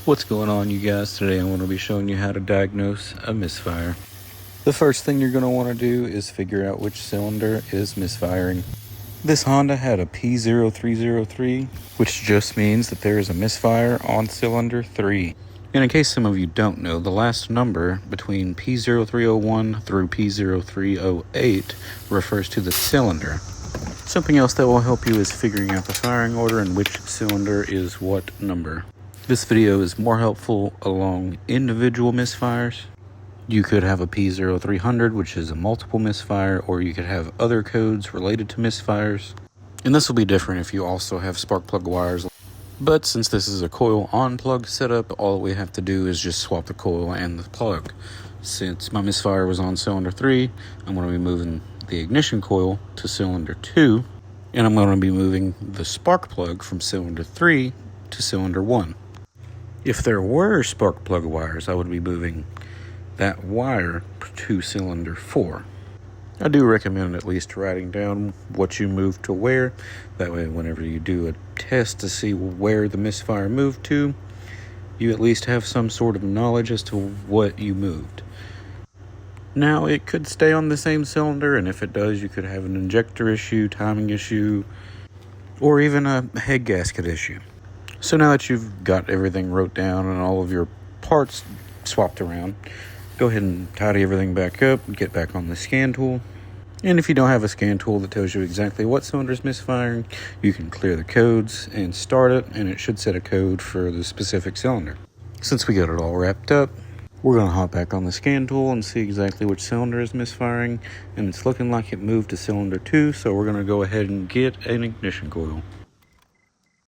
What's going on, you guys? Today I'm going to be showing you how to diagnose a misfire. The first thing you're going to want to do is figure out which cylinder is misfiring. This Honda had a P0303, which just means that there is a misfire on cylinder 3. And in case some of you don't know, the last number between P0301 through P0308 refers to the cylinder. Something else that will help you is figuring out the firing order and which cylinder is what number. This video is more helpful along individual misfires. You could have a P0300, which is a multiple misfire, or you could have other codes related to misfires. And this will be different if you also have spark plug wires. But since this is a coil on plug setup, all we have to do is just swap the coil and the plug. Since my misfire was on cylinder 3, I'm going to be moving the ignition coil to cylinder 2, and I'm going to be moving the spark plug from cylinder 3 to cylinder 1. If there were spark plug wires, I would be moving that wire to cylinder 4. I do recommend at least writing down what you moved to where. That way, whenever you do a test to see where the misfire moved to, you at least have some sort of knowledge as to what you moved. Now, it could stay on the same cylinder, and if it does, you could have an injector issue, timing issue, or even a head gasket issue. So now that you've got everything wrote down and all of your parts swapped around, go ahead and tidy everything back up, get back on the scan tool. And if you don't have a scan tool that tells you exactly what cylinder is misfiring, you can clear the codes and start it, and it should set a code for the specific cylinder. Since we got it all wrapped up, we're going to hop back on the scan tool and see exactly which cylinder is misfiring, and it's looking like it moved to cylinder 2, so we're going to go ahead and get an ignition coil.